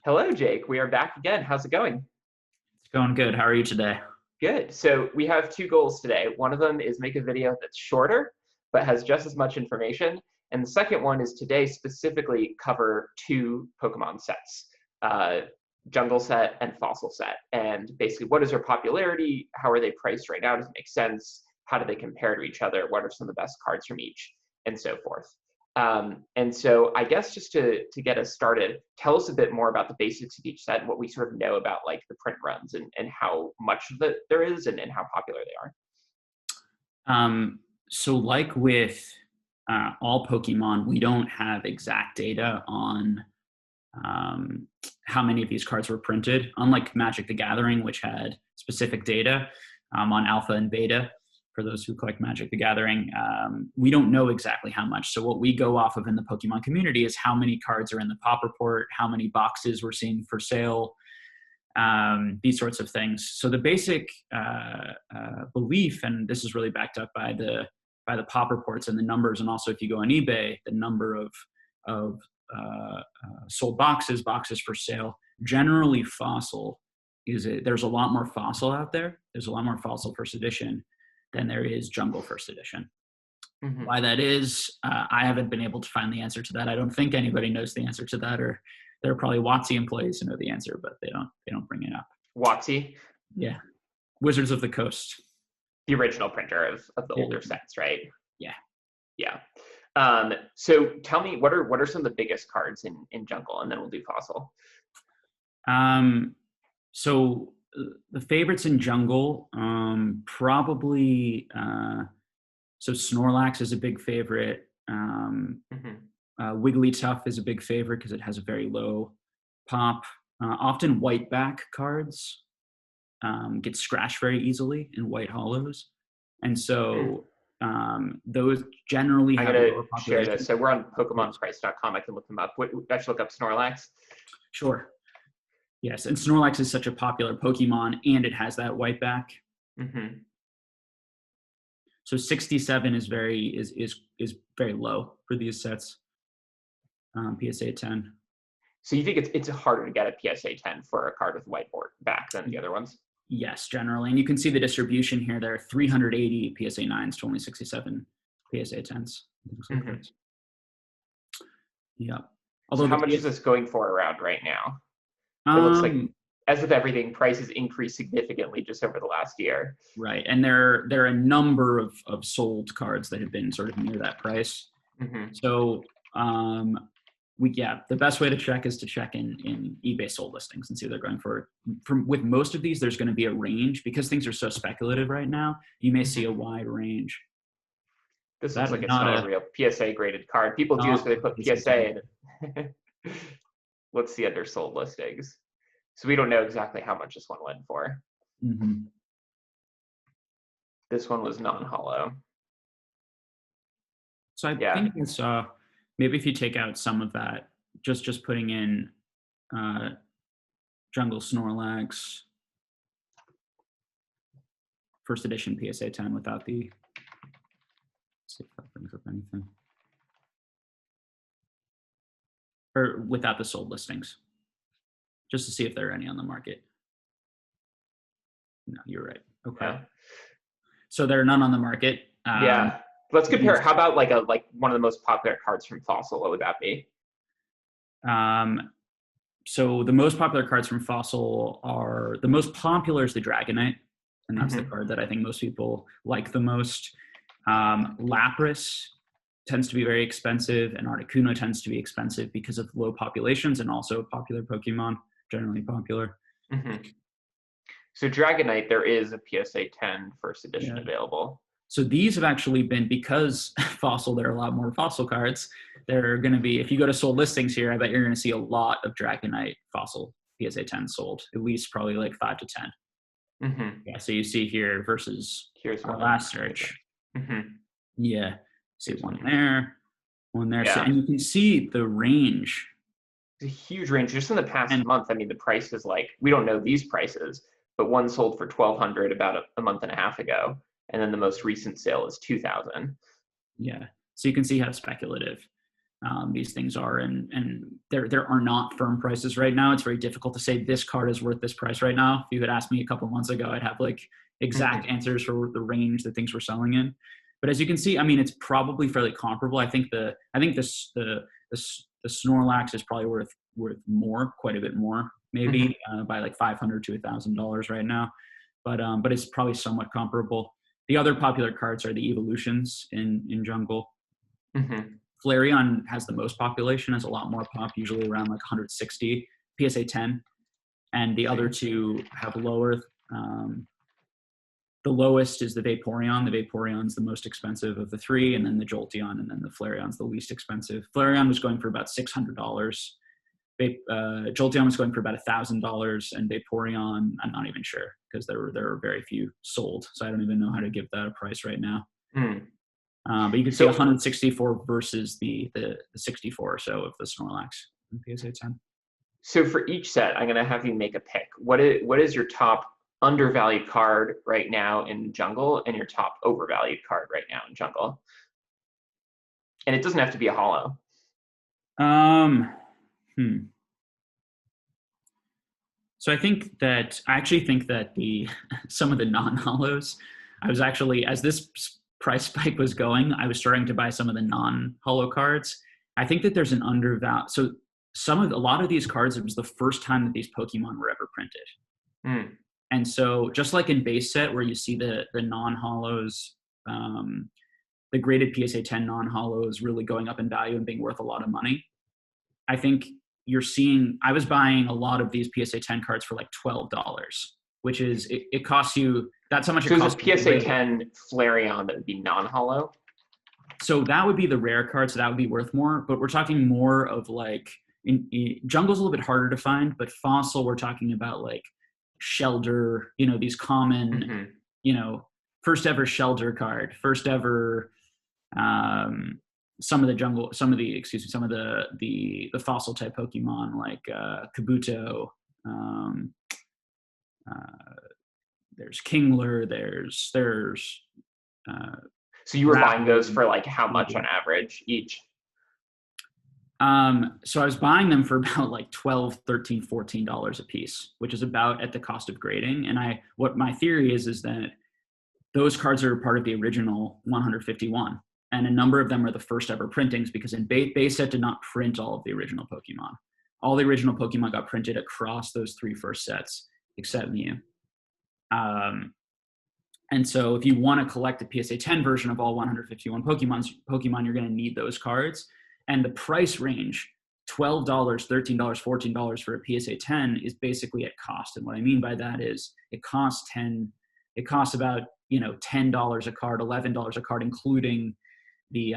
Hello, Jake. We are back again. How's it going? It's going good. How are you today? Good. So we have two goals today. One of them is make a video that's shorter, but has just as much information. And the second one is today specifically cover two Pokemon sets, uh, Jungle set and Fossil set. And basically, what is their popularity? How are they priced right now? Does it make sense? How do they compare to each other? What are some of the best cards from each? And so forth. And so I guess just to get us started, tell us a bit more about the basics of each set and what we sort of know about like the print runs and how much of it there is and how popular they are. So like with all Pokemon, we don't have exact data on how many of these cards were printed. Unlike Magic the Gathering, which had specific data on alpha and beta, for those who collect Magic the Gathering, we don't know exactly how much. So what we go off of in the Pokemon community is how many cards are in the pop report, how many boxes we're seeing for sale, these sorts of things. So the basic belief, and this is really backed up by the pop reports and the numbers, and also if you go on eBay, the number of sold boxes for sale. Generally, Fossil there's a lot more Fossil out there. There's a lot more Fossil first edition than there is Jungle first edition. Mm-hmm. Why that is, I haven't been able to find the answer to that. I don't think anybody knows the answer to that, or there are probably WotC employees who know the answer, but they don't bring it up. WotC? Yeah. Wizards of the Coast. The original printer of the older sets, right? Yeah. Yeah. So tell me, what are some of the biggest cards in Jungle, and then we'll do Fossil. So the favorites in Jungle, probably, so Snorlax is a big favorite. Wigglytuff is a big favorite because it has a very low pop. Often white back cards get scratched very easily in white hollows. And so those generally have a lower population. Share this. So we're on PokemonPrice.com. I can look them up. I should look up Snorlax. Sure. Yes, and Snorlax is such a popular Pokemon, and it has that white back. Mm-hmm. So 67 is very low for these sets. PSA 10. So you think it's harder to get a PSA 10 for a card with whiteboard back than the other ones? Yes, generally, and you can see the distribution here. There are 380 PSA 9s to only 67 PSA 10s. Mm-hmm. Yeah. Although so how much is this going for around right now? It looks like, as with everything, prices increased significantly just over the last year. Right, and there are a number of sold cards that have been sort of near that price. Mm-hmm. So the best way to check is to check in eBay sold listings and see what they're going for. With most of these, there's going to be a range because things are so speculative right now. You may see a wide range. This looks like it's not a real PSA graded card. People do this where they put PSA in. Let's see under sold listings. So we don't know exactly how much this one went for. Mm-hmm. This one was non-hollow. So I think it's maybe if you take out some of that, just putting in Jungle Snorlax, first edition PSA 10 without the. Let's see if that brings up anything. Or without the sold listings, just to see if there are any on the market. No, you're right. Okay. Yeah. So there are none on the market. Yeah. Let's compare. How about like one of the most popular cards from Fossil? What would that be? So the most popular cards from Fossil are, the most popular is the Dragonite, and that's the card that I think most people like the most. Lapras tends to be very expensive, and Articuno tends to be expensive because of low populations and also popular Pokemon, generally popular. Mm-hmm. So Dragonite, there is a PSA 10 first edition available. So these have actually been, because Fossil, there are a lot more Fossil cards. They're going to be, if you go to sold listings here, I bet you're going to see a lot of Dragonite Fossil PSA 10 sold, at least probably like 5 to 10. Mm-hmm. Yeah, so you see here versus here's our last search. Mm-hmm. Yeah, see one there, one there. Yeah. So, and you can see the range. It's a huge range. Just in the past month, I mean, the price is like, we don't know these prices, but one sold for $1,200 about a month and a half ago. And then the most recent sale is $2,000. Yeah. So you can see how speculative these things are, and there are not firm prices right now. It's very difficult to say this card is worth this price right now. If you had asked me a couple months ago, I'd have like exact answers for the range that things were selling in. But as you can see, I mean, it's probably fairly comparable. I think the Snorlax is probably worth more, quite a bit more, maybe by like $500 to $1,000 right now. But it's probably somewhat comparable. The other popular cards are the evolutions in Jungle. Flareon has the most population, has a lot more pop, usually around like 160 PSA 10, and the other two have lower. The lowest is the Vaporeon. The Vaporeon's the most expensive of the three, and then the Jolteon, and then the Flareon's the least expensive. Flareon was going for about $600. Jolteon was going for about $1,000, and Vaporeon, I'm not even sure because there were very few sold, so I don't even know how to give that a price right now. But you can see 164 versus the 64 or so of the Snorlax in PSA 10. So for each set, I'm going to have you make a pick. What is your top undervalued card right now in Jungle, and your top overvalued card right now in Jungle? And it doesn't have to be a holo. So I actually think that some of the non-holos, I was actually, as this price spike was going, I was starting to buy some of the non-holo cards. I think that there's an undervalue. So a lot of these cards, it was the first time that these Pokemon were ever printed. And so just like in base set where you see the non-holos, the graded PSA 10 non-holos really going up in value and being worth a lot of money, I think you're seeing, I was buying a lot of these PSA 10 cards for like $12, which is, it costs you, that's how much it costs. So it's a PSA 10 Flareon that would be non-holo? So that would be the rare card, so that would be worth more, but we're talking more of like, Jungle's a little bit harder to find, but Fossil, we're talking about like Shelder, these common, first ever Shelder card, first ever, some of the fossil type Pokemon like Kabuto, there's Kingler, there's so you were buying those for like how much on average each? So I was buying them for about like $12, $13, $14 a piece, which is about at the cost of grading. And what my theory is that those cards are part of the original 151. And a number of them are the first ever printings because in base set did not print all of the original Pokemon. All the original Pokemon got printed across those three first sets, except Mew. And so if you want to collect the PSA 10 version of all 151 Pokemon, you're going to need those cards. And the price range, $12, $13, $14 for a PSA 10 is basically at cost. And what I mean by that is it costs about, $10 a card, $11 a card, including the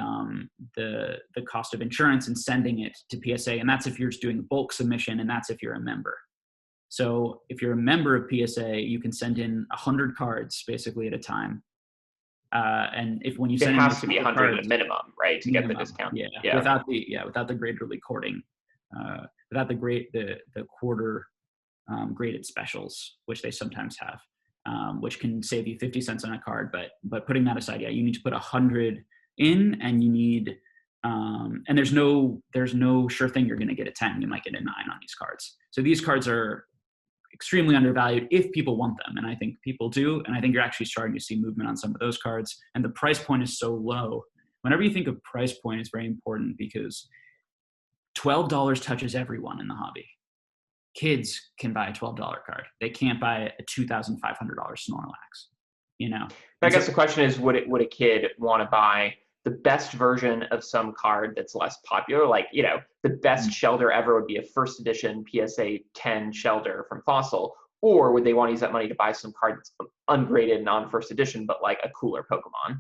cost of insurance and sending it to PSA. And that's if you're just doing a bulk submission, and that's if you're a member. So if you're a member of PSA, you can send in 100 cards basically at a time. And when you send it has to be 100 at a minimum, right, to get the discount. Yeah. Without the graded recording, without the quarter graded specials, which they sometimes have, which can save you 50 cents on a card. But putting that aside, you need to put 100 in, and you need and there's no sure thing you're going to get a 10. You might get a 9 on these cards. So these cards are extremely undervalued if people want them, and I think people do, and I think you're actually starting to see movement on some of those cards, and the price point is so low. Whenever you think of price point, it's very important because $12 touches everyone in the hobby. Kids can buy a $12 card. They can't buy a $2,500 Snorlax. I guess the question is, would a kid want to buy the best version of some card that's less popular? Like, the best Shelder ever would be a first edition PSA 10 Shelder from Fossil. Or would they want to use that money to buy some card that's ungraded, non-first edition, but like a cooler Pokemon?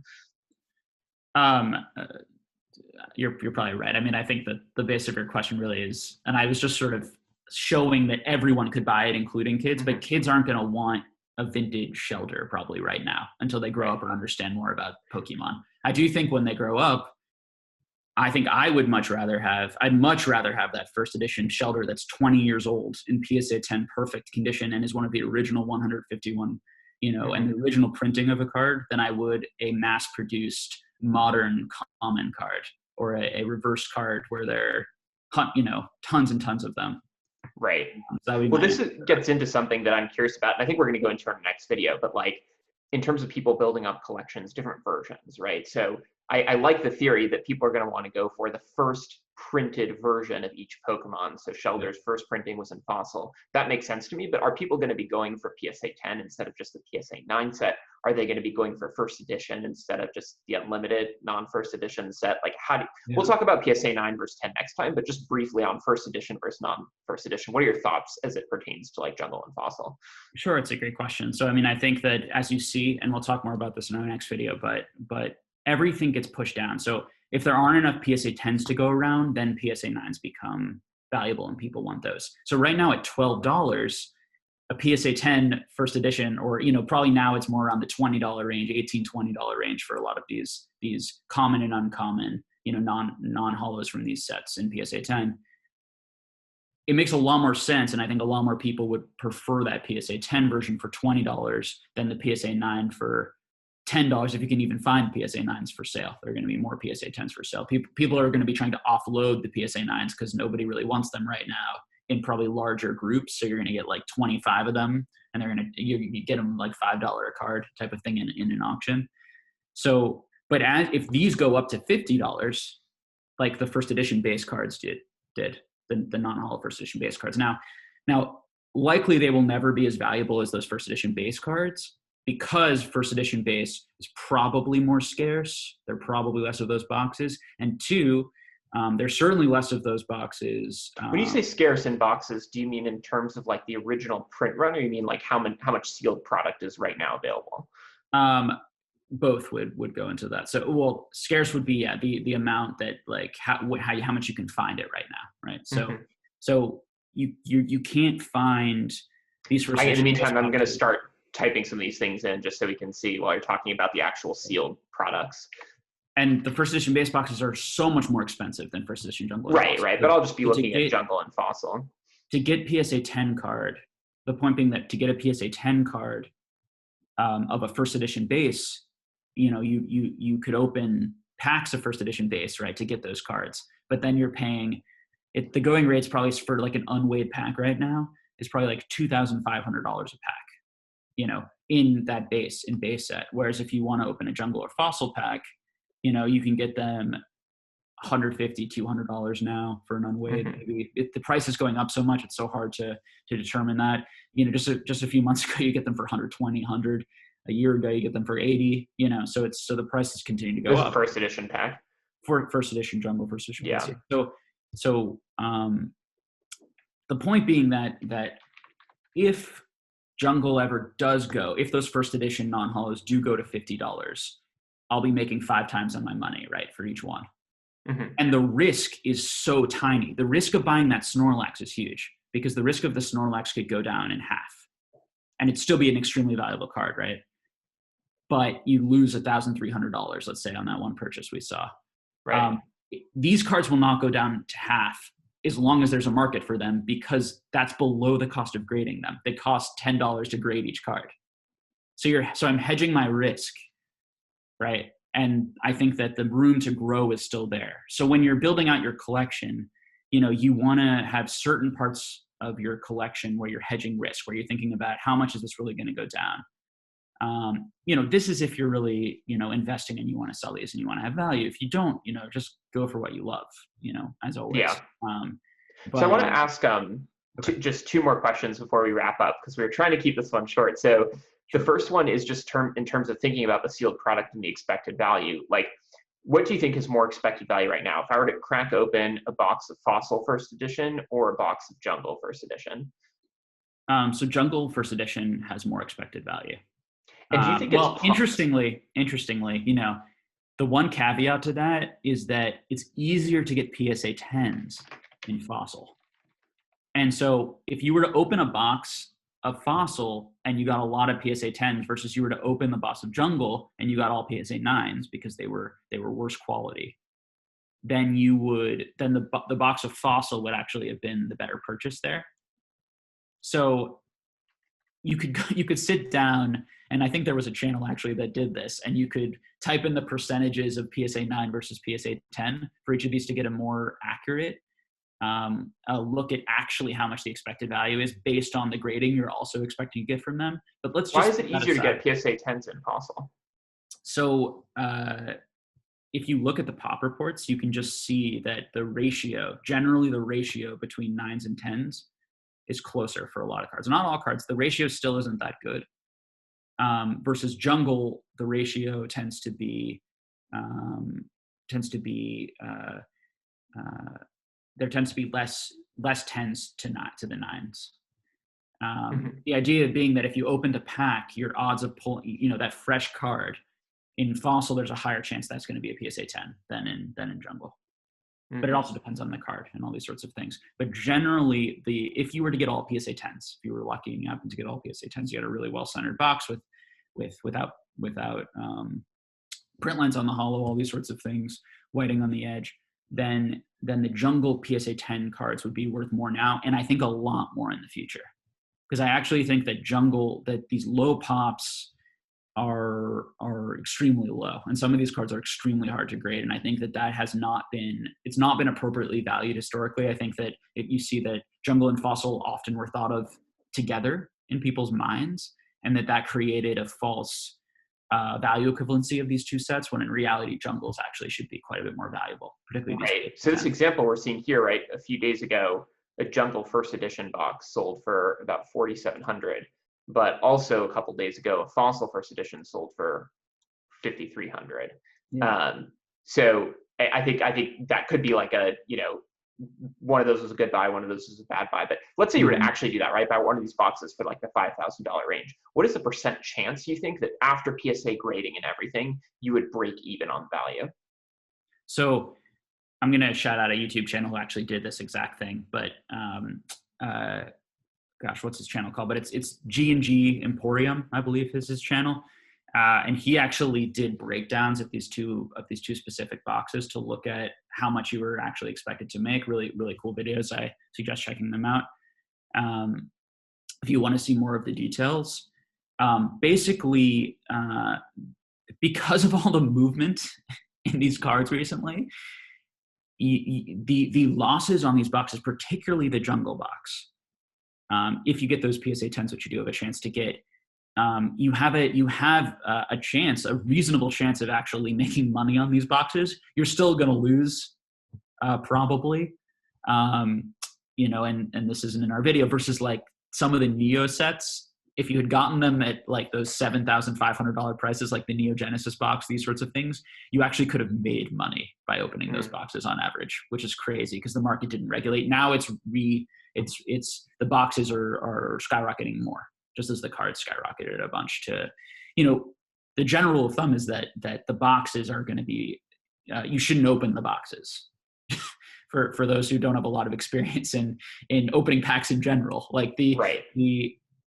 You're probably right. I mean, I think that the base of your question really is, and I was just sort of showing that everyone could buy it, including kids, but kids aren't going to want a vintage Shelder probably right now until they grow up or understand more about Pokemon. I do think when they grow up, I think I'd much rather have that first edition Shelder that's 20 years old in PSA 10 perfect condition and is one of the original 151, and the original printing of a card than I would a mass-produced modern common card or a reverse card where there are, you know, tons and tons of them. Right. So that would be Well, my this answer. gets into something that I'm curious about, and I think we're going to go into our next video, but like in terms of people building up collections, different versions, right? So I like the theory that people are going to want to go for the first printed version of each Pokemon. So Shelter's first printing was in Fossil. That makes sense to me, but are people going to be going for PSA 10 instead of just the PSA 9 set? Are they going to be going for first edition instead of just the unlimited non-first edition set? Like we'll talk about PSA 9 versus 10 next time, but just briefly on first edition versus non-first edition, what are your thoughts as it pertains to like Jungle and Fossil? Sure, it's a great question. So, I mean, I think that as you see, and we'll talk more about this in our next video, but everything gets pushed down. So if there aren't enough PSA 10s to go around, then PSA 9s become valuable and people want those. So right now at $12, a PSA 10 first edition, or, you know, probably now it's more around the $20 range, $18-$20 range for a lot of these common and uncommon, you know, non-hollows from these sets in PSA 10. It makes a lot more sense, and I think a lot more people would prefer that PSA 10 version for $20 than the PSA 9 for $10, if you can even find PSA 9s for sale. There are going to be more PSA 10s for sale. People are going to be trying to offload the PSA 9s because nobody really wants them right now in probably larger groups. So you're going to get like 25 of them, and you get them like $5 a card type of thing in an auction. So, but if these go up to $50, like the first edition base cards did the non-holo first edition base cards. Now, likely they will never be as valuable as those first edition base cards, because first edition base is probably more scarce. There are probably less of those boxes. And two, there's certainly less of those boxes. When you say scarce in boxes, do you mean in terms of like the original print run, or you mean like how much sealed product is right now available? Both would go into that. So, well, scarce would be the amount that like how much you can find it right now, right? So, Mm-hmm. so you can't find these first. In the meantime, I'm going to start typing some of these things in just so we can see while you're talking about the actual sealed products. And the first edition base boxes are so much more expensive than first edition Jungle. Right. But I'll just be looking at Jungle and Fossil. To get PSA 10 card, the point being that to get a PSA 10 card of a first edition base, you know, you could open packs of first edition base, right, to get those cards. But then you're paying it. The going rate's probably for like an unweighed pack right now is probably like $2,500 a pack, you know, in base set. Whereas if you want to open a Jungle or Fossil pack, you know, you can get them $150, $200 now for an unweighed. Mm-hmm. Maybe the price is going up so much, it's so hard to determine that. You know, just a few months ago, you get them for 120, 100. A year ago, you get them for 80. You know, so the prices continue to go up. First edition pack. For first edition Jungle, first edition. Yeah. So the point being that if Jungle ever does go, if those first edition non-holos do go to $50, I'll be making 5 times on my money, right, for each one. Mm-hmm. And the risk is so tiny. The risk of buying that Snorlax is huge, because the risk of the Snorlax could go down in half, and it'd still be an extremely valuable card, right? But you lose $1,300, let's say, on that one purchase we saw. Right. These cards will not go down to half as long as there's a market for them, because that's below the cost of grading them. They cost $10 to grade each card. So I'm hedging my risk, right? And I think that the room to grow is still there. So when you're building out your collection, you know, you want to have certain parts of your collection where you're hedging risk, where you're thinking about how much is this really going to go down. You know, this is if you're really, you know, investing and you want to sell these and you want to have value. If you don't, you know, just go for what you love, you know, as always. Yeah. So I want to ask just 2 more questions before we wrap up, because we were trying to keep this one short. So the first one is just in terms of thinking about the sealed product and the expected value. Like, what do you think is more expected value right now? If I were to crack open a box of Fossil first edition or a box of Jungle first edition? So Jungle first edition has more expected value. And do you think interestingly, you know, the one caveat to that is that it's easier to get PSA 10s in Fossil. And so if you were to open a box of Fossil and you got a lot of PSA 10s versus you were to open the box of Jungle and you got all PSA 9s because they were worse quality, then the box of Fossil would actually have been the better purchase there. So you could sit down, and I think there was a channel actually that did this, and you could type in the percentages of PSA 9 versus PSA 10 for each of these to get a more accurate look at actually how much the expected value is based on the grading you're also expecting to get from them. But let's Why just is it put that easier to aside. get PSA 10s in Fossil? So if you look at the pop reports, you can just see that generally the ratio between 9s and 10s is closer for a lot of cards. Not all cards. The ratio still isn't that good. Versus Jungle, the ratio tends to be there tends to be less tens to the 9s. The idea being that if you opened a pack, your odds of pulling, that fresh card in Fossil, there's a higher chance that's going to be a PSA 10 than in Jungle. But it also depends on the card and all these sorts of things. But generally, if you were to get all PSA 10s, if you were lucky and you happened to get all PSA 10s, you had a really well-centered box without print lines on the hollow, all these sorts of things, whiting on the edge, then the Jungle PSA 10 cards would be worth more now, and I think a lot more in the future. Because I actually think that these low pops are extremely low, and some of these cards are extremely hard to grade, and I think that has not been appropriately valued historically. I think that you see that Jungle and Fossil often were thought of together in people's minds, and that created a false value equivalency of these two sets, when in reality Jungles actually should be quite a bit more valuable, particularly Right. So this example we're seeing here, right, a few days ago, a Jungle first edition box sold for about 4,700, but also a couple days ago, a Fossil first edition sold for 5,300. Yeah. So I think that could be like one of those was a good buy, one of those was a bad buy. But let's say you were to actually do that, right? Buy one of these boxes for like the $5,000 range. What is the percent chance you think that after PSA grading and everything, you would break even on value? So I'm going to shout out a YouTube channel who actually did this exact thing, but gosh, what's his channel called? But it's G&G Emporium, I believe is his channel. And he actually did breakdowns of these two specific boxes to look at how much you were actually expected to make. Really, really cool videos. I suggest checking them out. If you want to see more of the details, basically, because of all the movement in these cards recently, the losses on these boxes, particularly the Jungle box, if you get those PSA 10s, which you do have a chance to get, you have a reasonable chance of actually making money on these boxes. You're still going to lose, probably, and this isn't in our video, versus like some of the Neo sets. If you had gotten them at like those $7,500 prices, like the Neo Genesis box, these sorts of things, you actually could have made money by opening those boxes on average, which is crazy because the market didn't regulate. Now the boxes are skyrocketing more, just as the cards skyrocketed a bunch to, the general rule of thumb is that the boxes are going to be, you shouldn't open the boxes. for those who don't have a lot of experience in opening packs in general, like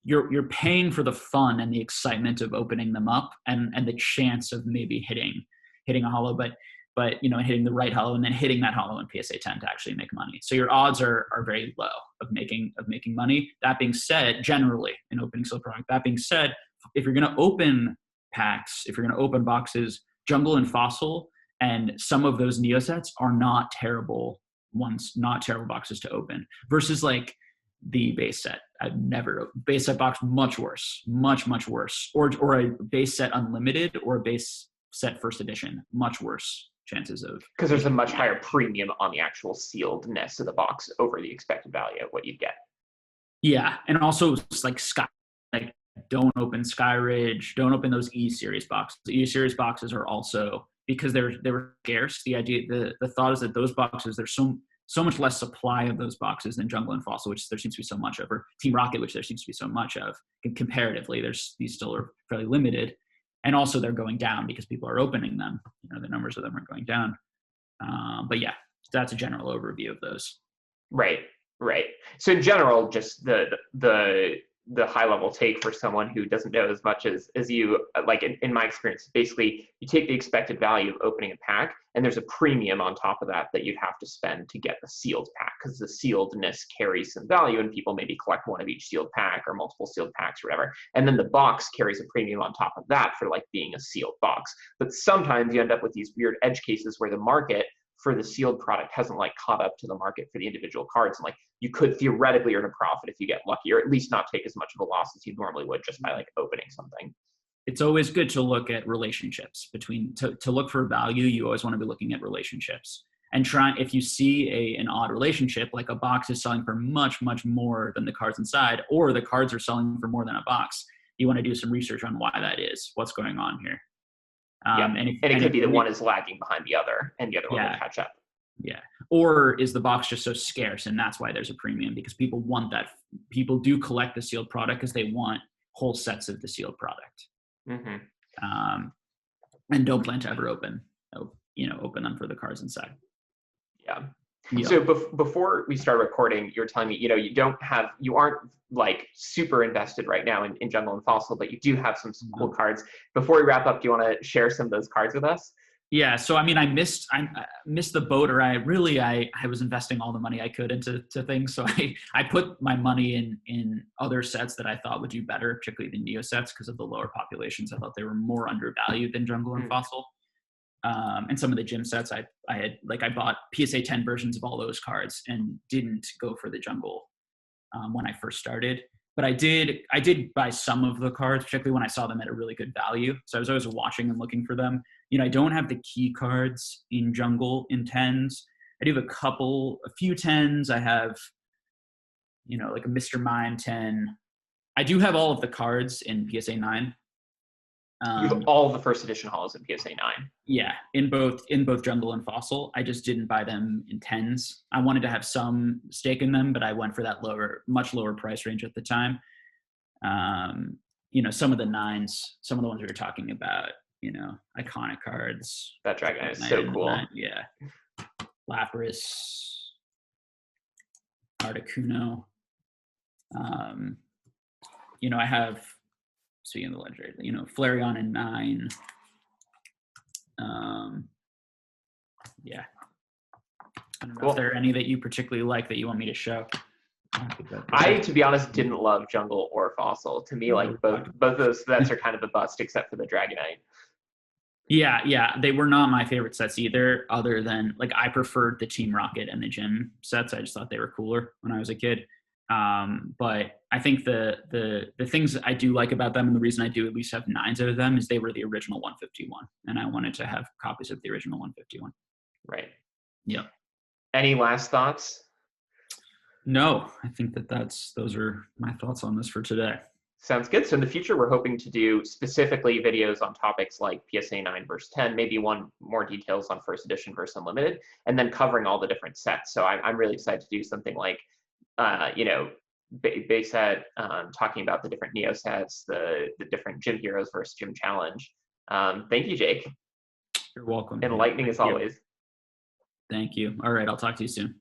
you're paying for the fun and the excitement of opening them up and the chance of maybe hitting a hollow, but hitting the right hollow and then hitting that hollow in PSA 10 to actually make money. So your odds are very low of making money. That being said, generally in opening silver product, that being said, if you're going to open packs, if you're going to open boxes, Jungle and Fossil and some of those Neo sets are not terrible boxes to open, versus like the base set. Base set box, much worse, much worse, or a base set unlimited or a base set first edition, much worse chances of, because there's a much higher premium on the actual sealedness of the box over the expected value of what you'd get. Yeah, and also like don't open Sky Ridge, don't open those E-series boxes. The E-series boxes are also, because they were scarce, the thought is that those boxes, there's so much less supply of those boxes than Jungle and Fossil, which there seems to be so much of, or Team Rocket, which there seems to be so much of. Comparatively, these still are fairly limited. And also they're going down because people are opening them. The numbers of them are going down. But yeah, that's a general overview of those. Right. So in general, just the the high level take for someone who doesn't know as much as you, like in my experience, basically you take the expected value of opening a pack and there's a premium on top of that you'd have to spend to get the sealed pack, because the sealedness carries some value and people maybe collect one of each sealed pack or multiple sealed packs or whatever. And then the box carries a premium on top of that for like being a sealed box. But sometimes you end up with these weird edge cases where the market for the sealed product hasn't like caught up to the market for the individual cards. And like you could theoretically earn a profit if you get lucky, or at least not take as much of a loss as you normally would just by like opening something. It's always good to look at relationships to look for value. You always want to be looking at relationships and try, if you see an odd relationship, like a box is selling for much, much more than the cards inside, or the cards are selling for more than a box, you want to do some research on why that is, what's going on here. And it could be that one is lagging behind the other and the other one will catch up. Yeah. Or is the box just so scarce and that's why there's a premium, because people want that. People do collect the sealed product because they want whole sets of the sealed product. And don't plan to ever open them for the cards inside. Yeah. So before we start recording, you're telling me, you aren't like super invested right now in Jungle and Fossil, but you do have some cool cards. Before we wrap up, do you want to share some of those cards with us? Yeah. So, I mean, I missed the boat, or I was investing all the money I could into things. So I put my money in other sets that I thought would do better, particularly the Neo sets, because of the lower populations. I thought they were more undervalued than Jungle and Fossil. And some of the gym sets I bought PSA 10 versions of all those cards and didn't go for the Jungle when I first started. But I did buy some of the cards, particularly when I saw them at a really good value. So I was always watching and looking for them. I don't have the key cards in Jungle in 10s. I do have a few 10s. I have, like a Mr. Mime 10. I do have all of the cards in PSA 9. You have all of the first edition hollows in PSA 9. Yeah, in both Jungle and Fossil. I just didn't buy them in 10s. I wanted to have some stake in them, but I went for that much lower price range at the time. Some of the 9s, some of the ones we were talking about, iconic cards. That Dragonite is so cool. Yeah. Lapras, Articuno. I have, speaking of the legendary, Flareon in 9. Yeah. I don't know if there are any that you particularly like that you want me to show. I, to be honest, didn't love Jungle or Fossil. To me, like both those sets are kind of a bust, except for the Dragonite. Yeah, they were not my favorite sets either, other than, like, I preferred the Team Rocket and the Gym sets. I just thought they were cooler when I was a kid. But I think the things I do like about them, and the reason I do at least have 9s of them, is they were the original 151, and I wanted to have copies of the original 151. Right. Yep. Any last thoughts? No, I think those are my thoughts on this for today. Sounds good. So in the future, we're hoping to do specifically videos on topics like PSA 9 versus 10, maybe one more details on first edition versus unlimited, and then covering all the different sets. So I'm really excited to do something like, base set, talking about the different Neo sets, the different Gym Heroes versus Gym Challenge. Thank you, Jake. You're welcome. Enlightening as always. Thank you. All right, I'll talk to you soon.